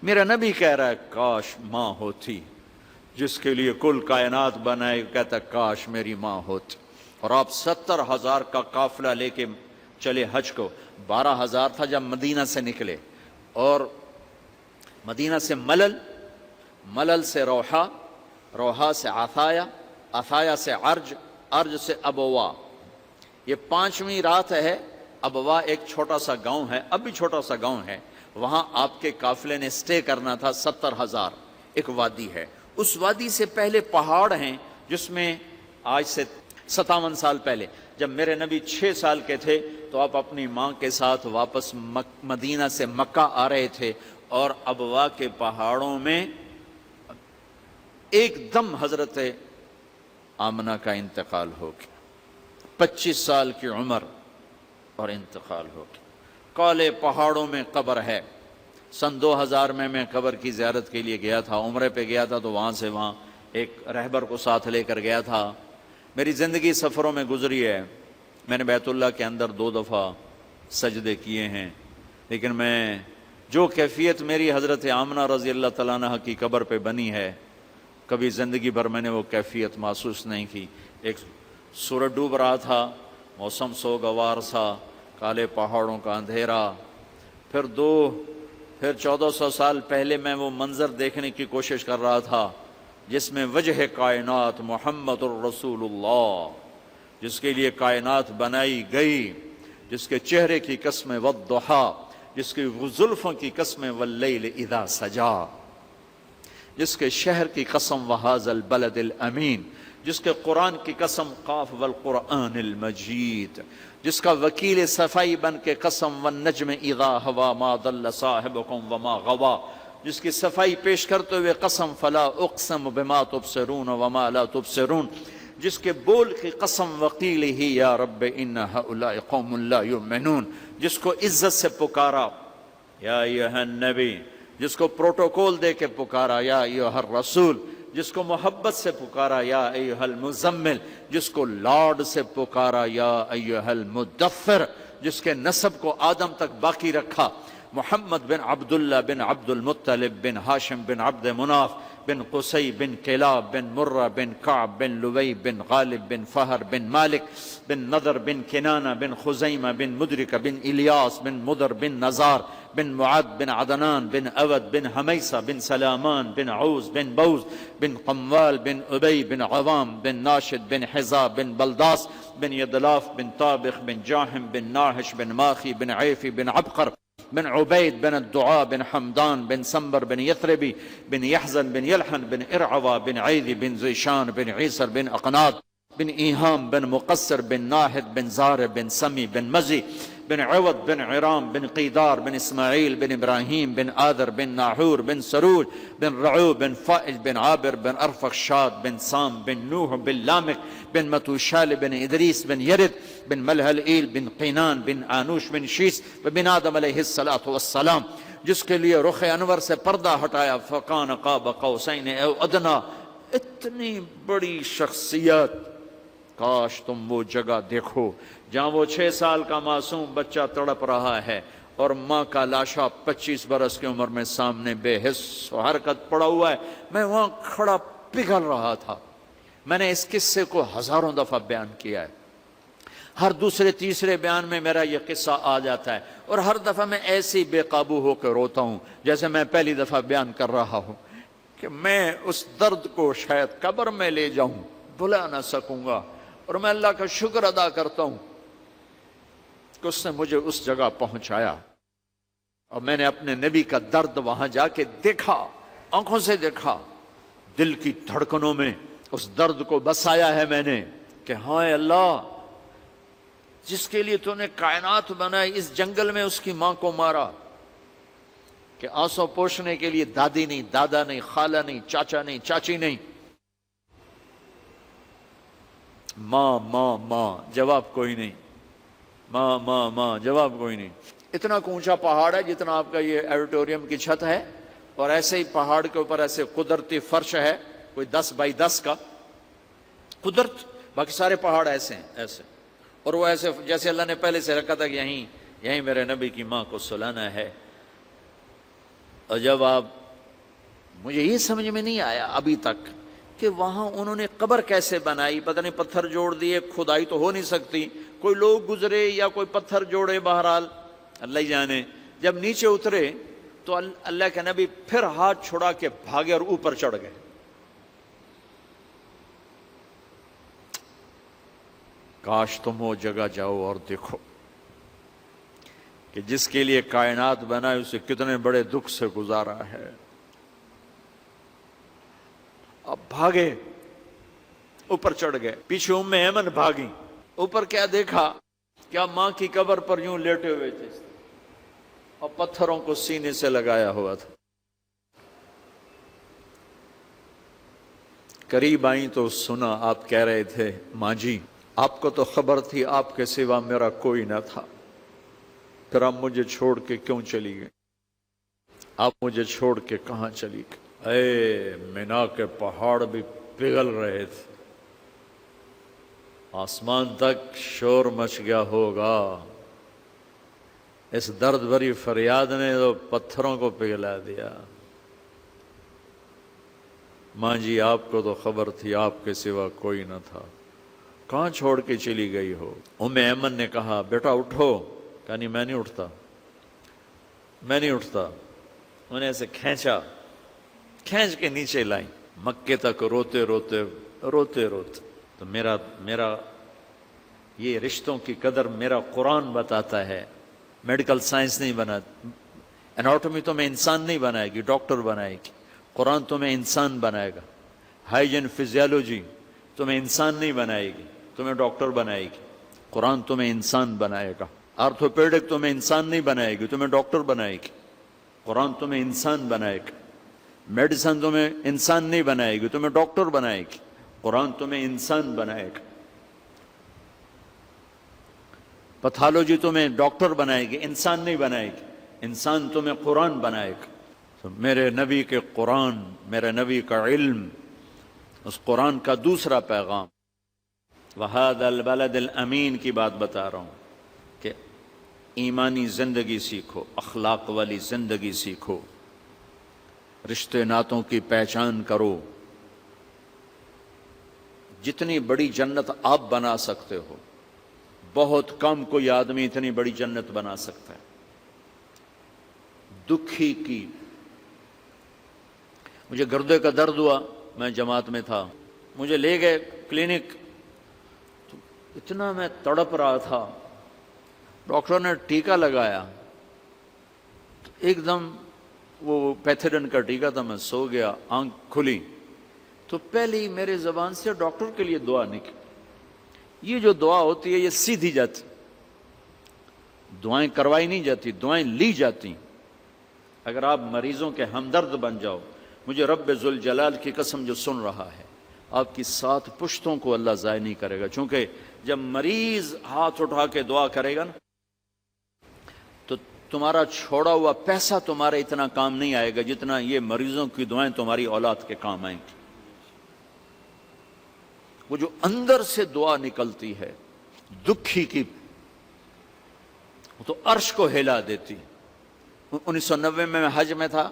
میرا نبی کہہ رہا ہے کاش ماں ہوتی جس کے لیے کل کائنات بنائے، کہتا کاش میری ماں ہوتی۔ اور آپ 70,000 کا قافلہ لے کے چلے حج کو، 12,000 تھا جب مدینہ سے نکلے، اور مدینہ سے ملل، ملل سے روحا، روحا سے عطایا، عطایا سے عرج، عرج سے ابوا، یہ 5ویں رات ہے۔ ابوا ایک چھوٹا سا گاؤں ہے، اب بھی چھوٹا سا گاؤں ہے، وہاں آپ کے قافلے نے سٹے کرنا تھا۔ 70,000 ایک وادی ہے، اس وادی سے پہلے پہاڑ ہیں جس میں آج سے 57 سال پہلے جب میرے نبی 6 سال کے تھے تو آپ اپنی ماں کے ساتھ واپس مدینہ سے مکہ آ رہے تھے، اور ابوا کے پہاڑوں میں ایک دم حضرت آمنہ کا انتقال ہو گیا، 25 سال کی عمر اور انتقال ہو گیا۔ کالے پہاڑوں میں قبر ہے۔ سن 2000 میں قبر کی زیارت کے لیے گیا تھا، عمرے پہ گیا تھا، تو وہاں ایک رہبر کو ساتھ لے کر گیا تھا۔ میری زندگی سفروں میں گزری ہے، میں نے بیت اللہ کے اندر 2 دفعہ سجدے کیے ہیں، لیکن میں جو کیفیت میری حضرت آمنہ رضی اللہ تعالیٰ عنہ کی قبر پہ بنی ہے، کبھی زندگی بھر میں نے وہ کیفیت محسوس نہیں کی۔ ایک سورج ڈوب رہا تھا، موسم سوگوار سا، کالے پہاڑوں کا اندھیرا، پھر 1400 سال پہلے میں وہ منظر دیکھنے کی کوشش کر رہا تھا جس میں وجہ کائنات محمد الرسول اللہ، جس کے لیے کائنات بنائی گئی، جس کے چہرے کی قسم والضحا، جس کی زلفوں کی قسم واللیل اذا سجا، جس کے شہر کی قسم وہذا البلد الامین، جس کے قرآن کی قسم قاف والقرآن المجید، جس کا وکیل صفائی بن کے قسم والنجم اذا ہوا ما ضل صاحبکم وما غوا، جس کی صفائی پیش کرتے ہوئے قسم فلا اقسم بما تبصرون وما لا تبصرون، جس کے بول کی قسم وقیل ہی یا رب ان ہؤلاء قوم لا یؤمنون، جس کو عزت سے پکارا یا ایھا النبی، جس کو پروٹوکول دے کے پکارا یا ایھا الرسول، جس کو محبت سے پکارا یا ایھا المزمل، جس کو لاڈ سے پکارا یا ایھا المدثر، جس کے نسب کو آدم تک باقی رکھا، محمد بن عبداللہ بن عبد المطلب بن ہاشم بن عبد مناف بن قصی بن کلاب بن مرہ بن کعب بن لوی بن غالب بن فہر بن مالک بن نضر بن کنانہ بن خزیمہ بن مدرکہ بن الیاس بن مدر بن نزار بن معد بن عدنان بن اود بن حمیسہ بن سلامان بن عوز بن بوز بن قموال بن ابی بن عوام بن ناشد بن حزاب بن بلداس بن یدلاف بن طابخ بن جاہم بن ناحش بن ماخی بن عیفی بن عبقر بن عبید بن الدعاء بن حمدان بن سنبر بن یثربی بن یحزن بن یلحن بن ارعوا بن عیدی بن زیشان بن عیسر بن اقناد بن ایہام بن مقصر بن ناحد بن زار بن سمی بن مزی بن عوض بن عرام بن قیدار بن اسماعیل بن ابراہیم بن آدر بن ناحور بن سروج بن رعو بن فائج بن عابر بن ارفخشاد بن سام بن نوح بن لامک بن متوشال بن ادریس بن یرد بن ملہلئیل بن قینان بن آنوش بن شیس بن آدم علیہ السلام، جس کے لیے رخ انور سے پردہ ہٹایا فکان قاب قوسین او ادنا۔ اتنی بڑی شخصیت، کاش تم وہ جگہ دیکھو جہاں وہ 6 سال کا معصوم بچہ تڑپ رہا ہے اور ماں کا لاشا 25 برس کی عمر میں سامنے بے حس و حرکت پڑا ہوا ہے۔ میں وہاں کھڑا پگھل رہا تھا۔ میں نے اس قصے کو ہزاروں دفعہ بیان کیا ہے، ہر دوسرے تیسرے بیان میں میرا یہ قصہ آ جاتا ہے، اور ہر دفعہ میں ایسے بے قابو ہو کے روتا ہوں جیسے میں پہلی دفعہ بیان کر رہا ہوں، کہ میں اس درد کو شاید قبر میں لے جاؤں، بھلا نہ سکوں گا۔ اور میں اللہ کا شکر ادا کرتا ہوں کہ اس نے مجھے اس جگہ پہنچایا، اور میں نے اپنے نبی کا درد وہاں جا کے دیکھا، آنکھوں سے دیکھا، دل کی دھڑکنوں میں اس درد کو بسایا ہے میں نے کہ ہاں اللہ، جس کے لیے تو نے کائنات بنائی، اس جنگل میں اس کی ماں کو مارا کہ آنسو پوچھنے کے لیے دادی نہیں، دادا نہیں، خالہ نہیں، چاچا نہیں، چاچی نہیں، ماں ماں ماں، جواب کوئی نہیں، ماں ماں ماں، جواب کوئی نہیں۔ اتنا اونچا پہاڑ ہے جتنا آپ کا یہ ایڈیٹوریم کی چھت ہے، اور ایسے ہی پہاڑ کے اوپر ایسے قدرتی فرش ہے کوئی 10 بائی 10 کا قدرت، باقی سارے پہاڑ ایسے ہیں ایسے، اور وہ ایسے جیسے اللہ نے پہلے سے رکھا تھا کہ یہیں میرے نبی کی ماں کو سلانا ہے۔ اور جب آپ مجھے یہ سمجھ میں نہیں آیا ابھی تک کہ وہاں انہوں نے قبر کیسے بنائی، پتہ نہیں پتھر جوڑ دیے، کھدائی تو ہو نہیں سکتی، کوئی لوگ گزرے یا کوئی پتھر جوڑے، بہرحال اللہ ہی جانے۔ جب نیچے اترے تو اللہ کے نبی پھر ہاتھ چھڑا کے بھاگے اور اوپر چڑھ گئے۔ کاش تم وہ جگہ جاؤ اور دیکھو کہ جس کے لیے کائنات بنائی اسے کتنے بڑے دکھ سے گزارا ہے۔ اب بھاگے، اوپر چڑھ گئے، پیچھے ام ایمن بھاگی، اوپر کیا دیکھا، کیا ماں کی قبر پر یوں لیٹے ہوئے تھے اور پتھروں کو سینے سے لگایا ہوا تھا۔ قریب آئیں تو سنا آپ کہہ رہے تھے، ماں جی آپ کو تو خبر تھی آپ کے سوا میرا کوئی نہ تھا، پھر آپ مجھے چھوڑ کے کیوں چلی گئے؟ آپ مجھے چھوڑ کے کہاں چلی گئی؟ اے مینا کے پہاڑ بھی پگھل رہے تھے، آسمان تک شور مچ گیا ہوگا، اس درد بھری فریاد نے تو پتھروں کو پگھلا دیا۔ ماں جی آپ کو تو خبر تھی آپ کے سوا کوئی نہ تھا، کہاں چھوڑ کے چلی گئی ہو؟ ام ایمن نے کہا بیٹا اٹھو، کہا نہیں میں نہیں اٹھتا، میں نہیں اٹھتا۔ انہیں ایسے کھینچا، کھینچ کے نیچے لائیں، مکے تک روتے روتے روتے روتے۔ تو میرا یہ رشتوں کی قدر میرا قرآن بتاتا ہے، میڈیکل سائنس نہیں بنا، اناٹومی تمہیں انسان نہیں بنائے گی، ڈاکٹر بنائے گی، قرآن تمہیں انسان بنائے گا۔ ہائیجن فزیالوجی تمہیں انسان نہیں بنائے گی، تمہیں ڈاکٹر بنائے گی، قرآن تمہیں انسان بنائے گا۔ آرتھوپیڈک تمہیں انسان نہیں بنائے گی، تمہیں ڈاکٹر بنائے گی، قرآن تمہیں انسان بنائے گا۔ میڈیسن تمہیں انسان نہیں بنائے گی، تمہیں ڈاکٹر بنائے گی، قرآن تمہیں انسان بنائے گا۔ پیتھالوجی تمہیں ڈاکٹر بنائے گی، انسان نہیں بنائے گی، انسان تمہیں قرآن بنائے گا۔ تو میرے نبی کے قرآن، میرے نبی کا علم، اس قرآن کا دوسرا پیغام، وَهَذَا الْبَلَدِ الْأَمِينَ کی بات بتا رہا ہوں کہ ایمانی زندگی سیکھو، اخلاق والی زندگی سیکھو، رشتے ناتوں کی پہچان کرو۔ جتنی بڑی جنت آپ بنا سکتے ہو، بہت کم کوئی آدمی اتنی بڑی جنت بنا سکتا ہے۔ دکھی کی، مجھے گردے کا درد ہوا، میں جماعت میں تھا، مجھے لے گئے کلینک، تو اتنا میں تڑپ رہا تھا، ڈاکٹر نے ٹیکہ لگایا، ایک دم وہ پیتھیڈن کا ٹیکہ تھا، میں سو گیا، آنکھ کھلی تو پہلی میرے زبان سے ڈاکٹر کے لیے دعا نکلی۔ یہ جو دعا ہوتی ہے یہ سیدھی جاتی، دعائیں کروائی نہیں جاتی، دعائیں لی جاتی۔ اگر آپ مریضوں کے ہمدرد بن جاؤ، مجھے رب ذوالجلال کی قسم جو سن رہا ہے، آپ کی 7 پشتوں کو اللہ ضائع نہیں کرے گا، چونکہ جب مریض ہاتھ اٹھا کے دعا کرے گا نا تو تمہارا چھوڑا ہوا پیسہ تمہارے اتنا کام نہیں آئے گا جتنا یہ مریضوں کی دعائیں تمہاری اولاد کے کام آئیں گی۔ وہ جو اندر سے دعا نکلتی ہے دکھی کی، وہ تو عرش کو ہلا دیتی۔ 1990 میں حج میں تھا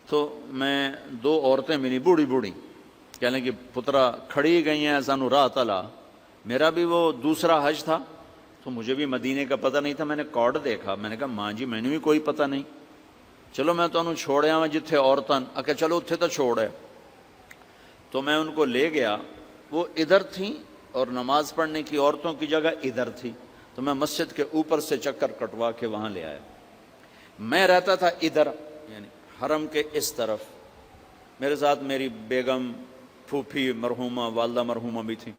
تو میں 2 عورتیں ملی، بوڑھی بوڑھی، کہہ لیں کہ پترا کھڑی گئی ہیں سانو راہ تلا۔ میرا بھی وہ دوسرا حج تھا تو مجھے بھی مدینے کا پتہ نہیں تھا، میں نے کارڈ دیکھا، میں نے کہا ماں جی میں نے بھی کوئی پتہ نہیں، چلو میں تو انہوں چھوڑیا میں جتھے عورتاں کہ چلو اتھے تو چھوڑے۔ تو میں ان کو لے گیا، وہ ادھر تھیں اور نماز پڑھنے کی عورتوں کی جگہ ادھر تھی، تو میں مسجد کے اوپر سے چکر کٹوا کے وہاں لے آیا۔ میں رہتا تھا ادھر، یعنی حرم کے اس طرف، میرے ساتھ میری بیگم، پھوپھی مرحومہ، والدہ مرحومہ بھی تھی۔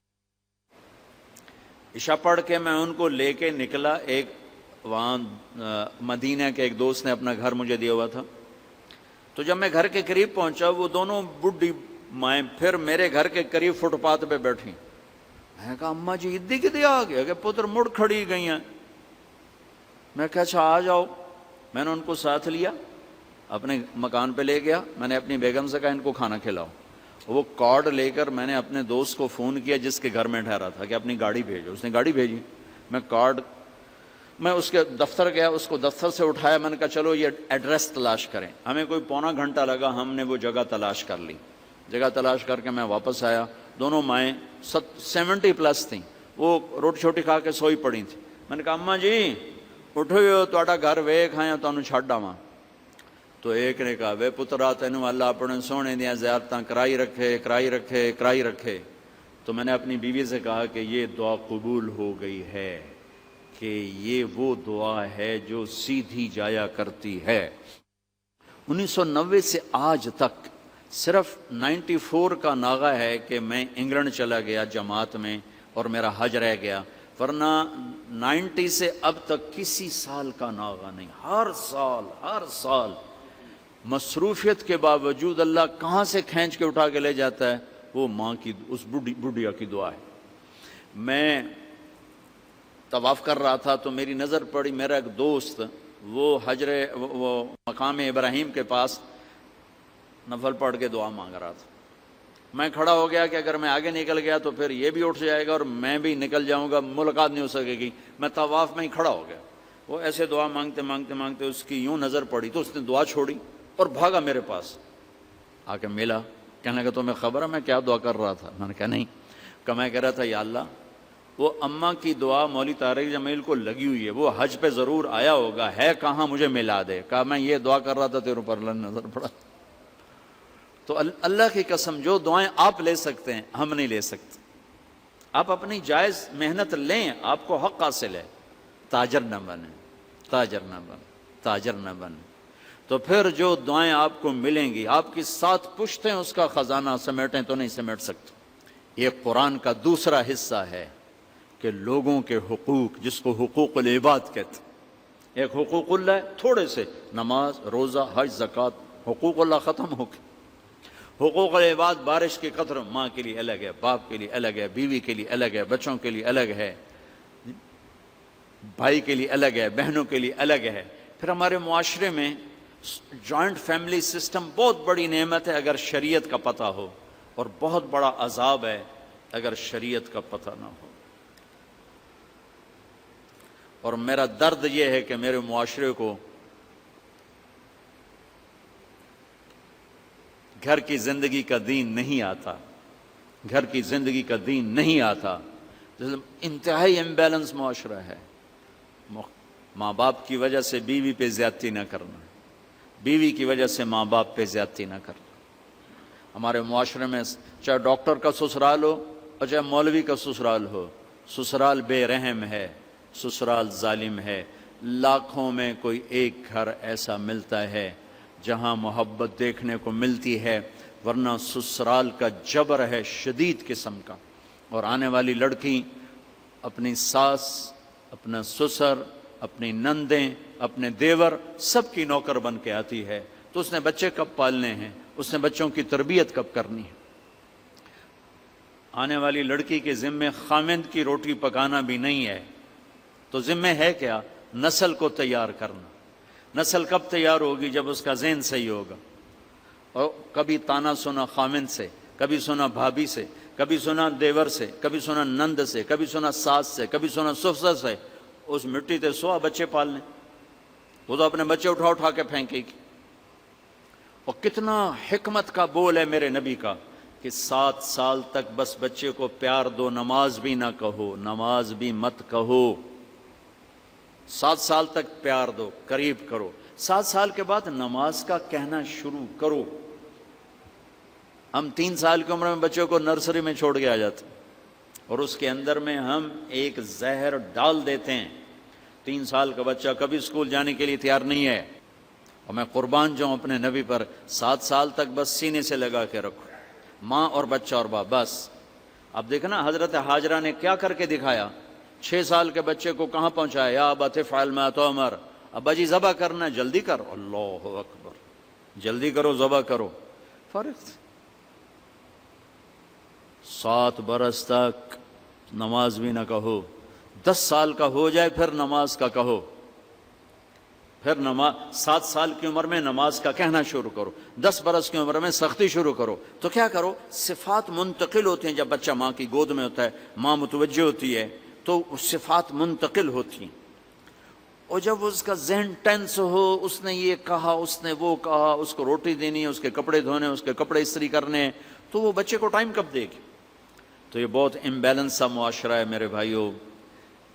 عشاء پڑھ کے میں ان کو لے کے نکلا، ایک وہاں مدینہ کے ایک دوست نے اپنا گھر مجھے دیا ہوا تھا، تو جب میں گھر کے قریب پہنچا وہ دونوں بڈھی مائیں پھر میرے گھر کے قریب فٹ پاتھ پہ بیٹھی۔ میں نے کہا اماں جی ادھی کدے آ گیا کہ پتر مڑ کھڑی گئی ہیں۔ میں کہا اچھا آ جاؤ، میں نے ان کو ساتھ لیا، اپنے مکان پہ لے گیا، میں نے اپنی بیگم سے کہا ان کو کھانا کھلاؤ۔ وہ کارڈ لے کر میں نے اپنے دوست کو فون کیا جس کے گھر میں ٹھہرا تھا کہ اپنی گاڑی بھیجو، اس نے گاڑی بھیجی، میں کارڈ میں اس کے دفتر گیا، اس کو دفتر سے اٹھایا، میں نے کہا چلو یہ ایڈریس تلاش کریں. ہمیں کوئی پونا گھنٹہ لگا، ہم نے وہ جگہ تلاش کر لی. جگہ تلاش کر کے میں واپس آیا. دونوں مائیں 70+ تھیں، وہ روٹی چھوٹی کھا کے سوئی پڑی تھیں. میں نے کہا اماں جی اٹھو، تہاڈا گھر ویکھ آیا، تانوں چھڈ آواں. تو ایک نے کہا وے پترا تینوں اللہ اپنے سونے دیاں زیارتاں کرائی رکھے. تو میں نے اپنی بیوی سے کہا کہ یہ دعا قبول ہو گئی ہے، کہ یہ وہ دعا ہے جو سیدھی جایا کرتی ہے. 1990 سے آج تک صرف 94 کا ناغہ ہے کہ میں انگلینڈ چلا گیا جماعت میں اور میرا حج رہ گیا، ورنہ 90 سے اب تک کسی سال کا ناغہ نہیں. ہر سال مصروفیت کے باوجود اللہ کہاں سے کھینچ کے اٹھا کے لے جاتا ہے؟ وہ ماں کی، اس بڈھیا کی دعا ہے. میں طواف کر رہا تھا تو میری نظر پڑی، میرا ایک دوست وہ وہ مقام ابراہیم کے پاس نفل پڑھ کے دعا مانگ رہا تھا. میں کھڑا ہو گیا کہ اگر میں آگے نکل گیا تو پھر یہ بھی اٹھ جائے گا اور میں بھی نکل جاؤں گا، ملاقات نہیں ہو سکے گی. میں طواف میں ہی کھڑا ہو گیا. وہ ایسے دعا مانگتے اس کی یوں نظر پڑی تو اس نے دعا چھوڑی اور بھاگا میرے پاس آ کے ملا. کہنے لگا تمہیں خبر ہے میں کیا دعا کر رہا تھا؟ میں نے کہا نہیں. کہ میں کہہ رہا تھا یا اللہ وہ اماں کی دعا مولوی طارق جمیل کو لگی ہوئی ہے، وہ حج پہ ضرور آیا ہوگا، ہے کہاں مجھے ملا دے. کہا میں یہ دعا کر رہا تھا تیرے اوپر اللہ نظر پڑا. تو اللہ کی قسم جو دعائیں آپ لے سکتے ہیں ہم نہیں لے سکتے. آپ اپنی جائز محنت لیں، آپ کو حق حاصل ہے. تاجر نہ بنیں. تو پھر جو دعائیں آپ کو ملیں گی، آپ کی 7 پشتیں اس کا خزانہ سمیٹیں تو نہیں سمیٹ سکتے. یہ قرآن کا دوسرا حصہ ہے کہ لوگوں کے حقوق، جس کو حقوق العباد کہتے ہیں. ایک حقوق اللہ ہے تھوڑے سے، نماز، روزہ، حج، زکوٰۃ. حقوق اللہ ختم ہو گئے. حقوق العباد بارش کی قطر ماں کے لیے الگ ہے، باپ کے لیے الگ ہے، بیوی کے لیے الگ ہے، بچوں کے لیے الگ ہے، بھائی کے لیے الگ ہے، بہنوں کے لیے الگ ہے. پھر ہمارے معاشرے میں جوائنٹ فیملی سسٹم بہت بڑی نعمت ہے اگر شریعت کا پتہ ہو، اور بہت بڑا عذاب ہے اگر شریعت کا پتہ نہ ہو. اور میرا درد یہ ہے کہ میرے معاشرے کو گھر کی زندگی کا دین نہیں آتا. انتہائی امبیلنس معاشرہ ہے. ماں باپ کی وجہ سے بیوی پہ زیادتی نہ کرنا، بیوی کی وجہ سے ماں باپ پہ زیادتی نہ کرنا. ہمارے معاشرے میں چاہے ڈاکٹر کا سسرال ہو اور چاہے مولوی کا سسرال ہو، سسرال بے رحم ہے، سسرال ظالم ہے. لاکھوں میں کوئی ایک گھر ایسا ملتا ہے جہاں محبت دیکھنے کو ملتی ہے، ورنہ سسرال کا جبر ہے شدید قسم کا. اور آنے والی لڑکی اپنی ساس، اپنا سسر، اپنی نندیں، اپنے دیور سب کی نوکر بن کے آتی ہے. تو اس نے بچے کب پالنے ہیں؟ اس نے بچوں کی تربیت کب کرنی ہے؟ آنے والی لڑکی کے ذمے خامند کی روٹی پکانا بھی نہیں ہے، تو ذمہ ہے کیا؟ نسل کو تیار کرنا. نسل کب تیار ہوگی؟ جب اس کا ذہن صحیح ہوگا. اور کبھی تانا سنا خامند سے، کبھی سنا بھابھی سے، کبھی سنا دیور سے، کبھی سنا نند سے، کبھی سنا ساس سے، کبھی سنا سسر سے. اس مٹی تے سوا بچے پالنے، وہ تو اپنے بچے اٹھا کے پھینکے گی. اور کتنا حکمت کا بول ہے میرے نبی کا کہ 7 سال تک بس بچے کو پیار دو، نماز بھی نہ کہو، نماز بھی مت کہو. 7 سال تک پیار دو، قریب کرو. 7 سال کے بعد نماز کا کہنا شروع کرو. ہم 3 سال کی عمر میں بچوں کو نرسری میں چھوڑ کے آ جاتے ہیں اور اس کے اندر میں ہم ایک زہر ڈال دیتے ہیں. 3 سال کا بچہ کبھی اسکول جانے کے لیے تیار نہیں ہے. اور میں قربان جاؤں اپنے نبی پر، 7 سال تک بس سینے سے لگا کے رکھو، ماں اور بچہ اور باپ بس. اب دیکھنا حضرت حاجرہ نے کیا کر کے دکھایا. 6 سال کے بچے کو کہاں پہنچایا؟ یا ابت افعل ما تؤمر، ابا جی ذبح کرنا، جلدی کر. اللہ اکبر، جلدی کرو، ذبح کرو. فرق 7 برس تک نماز بھی نہ کہو. 10 سال کا ہو جائے پھر نماز کا کہو. پھر 7 سال کی عمر میں نماز کا کہنا شروع کرو. 10 برس کی عمر میں سختی شروع کرو. تو کیا کرو؟ صفات منتقل ہوتی ہیں. جب بچہ ماں کی گود میں ہوتا ہے، ماں متوجہ ہوتی ہے تو صفات منتقل ہوتی ہیں. اور جب اس کا ذہن ٹینس ہو، اس نے یہ کہا، اس نے وہ کہا، اس کو روٹی دینی ہے، اس کے کپڑے دھونے، اس کے کپڑے استری کرنے ہیں، تو وہ بچے کو ٹائم کب دے گی؟ تو یہ بہت امبیلنس سا معاشرہ ہے میرے بھائیو،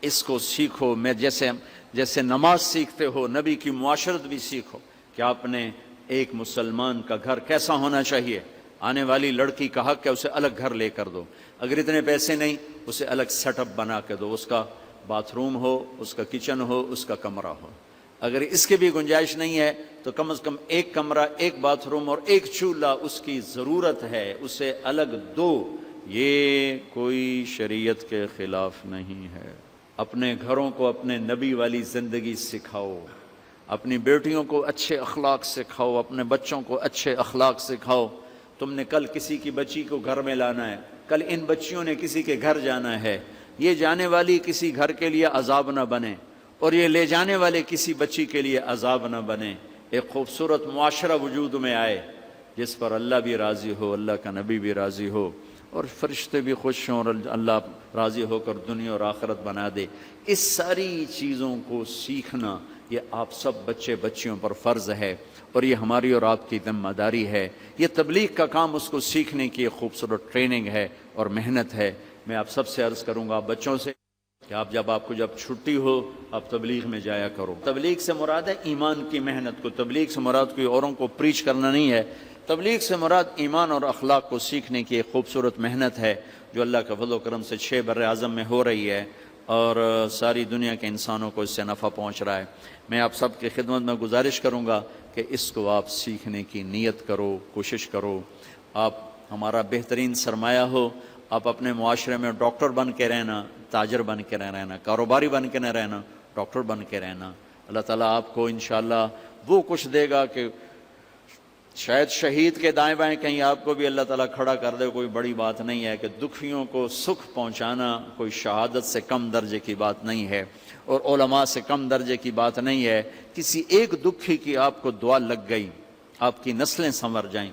اس کو سیکھو۔ میں جیسے نماز سیکھتے ہو، نبی کی معاشرت بھی سیکھو کہ آپ نے ایک مسلمان کا گھر کیسا ہونا چاہیے۔ آنے والی لڑکی کا حق ہے اسے الگ گھر لے کر دو، اگر اتنے پیسے نہیں اسے الگ سیٹ اپ بنا کے دو، اس کا باتھ روم ہو، اس کا کچن ہو، اس کا کمرہ ہو۔ اگر اس کی بھی گنجائش نہیں ہے تو کم از کم ایک کمرہ، ایک باتھ روم اور ایک چولہا اس کی ضرورت ہے، اسے الگ دو۔ یہ کوئی شریعت کے خلاف نہیں ہے۔ اپنے گھروں کو اپنے نبی والی زندگی سکھاؤ، اپنی بیٹیوں کو اچھے اخلاق سکھاؤ، اپنے بچوں کو اچھے اخلاق سکھاؤ۔ تم نے کل کسی کی بچی کو گھر میں لانا ہے، کل ان بچیوں نے کسی کے گھر جانا ہے، یہ جانے والی کسی گھر کے لیے عذاب نہ بنے اور یہ لے جانے والے کسی بچی کے لیے عذاب نہ بنے۔ ایک خوبصورت معاشرہ وجود میں آئے جس پر اللہ بھی راضی ہو، اللہ کا نبی بھی راضی ہو اور فرشتے بھی خوش ہوں اور اللہ راضی ہو کر دنیا اور آخرت بنا دے۔ اس ساری چیزوں کو سیکھنا یہ آپ سب بچے بچیوں پر فرض ہے اور یہ ہماری اور آپ کی ذمہ داری ہے۔ یہ تبلیغ کا کام اس کو سیکھنے کی ایک خوبصورت ٹریننگ ہے اور محنت ہے۔ میں آپ سب سے عرض کروں گا، آپ بچوں سے، کہ آپ کو جب چھٹی ہو آپ تبلیغ میں جایا کرو۔ تبلیغ سے مراد ہے ایمان کی محنت کو، تبلیغ سے مراد کوئی اوروں کو پریچ کرنا نہیں ہے، تبلیغ سے مراد ایمان اور اخلاق کو سیکھنے کی ایک خوبصورت محنت ہے جو اللہ کے فضل و کرم سے 6 بر اعظم میں ہو رہی ہے اور ساری دنیا کے انسانوں کو اس سے نفع پہنچ رہا ہے۔ میں آپ سب کی خدمت میں گزارش کروں گا کہ اس کو آپ سیکھنے کی نیت کرو، کوشش کرو۔ آپ ہمارا بہترین سرمایہ ہو۔ آپ اپنے معاشرے میں ڈاکٹر بن کے رہنا، تاجر بن کے نہ رہنا، کاروباری بن کے نہ رہنا، ڈاکٹر بن کے رہنا۔ اللہ تعالیٰ آپ کو انشاءاللہ وہ کچھ دے گا کہ شاید شہید کے دائیں بائیں کہیں آپ کو بھی اللہ تعالیٰ کھڑا کر دے۔ کوئی بڑی بات نہیں ہے کہ دکھیوں کو سکھ پہنچانا کوئی شہادت سے کم درجے کی بات نہیں ہے اور علماء سے کم درجے کی بات نہیں ہے۔ کسی ایک دکھی کی آپ کو دعا لگ گئی، آپ کی نسلیں سنور جائیں۔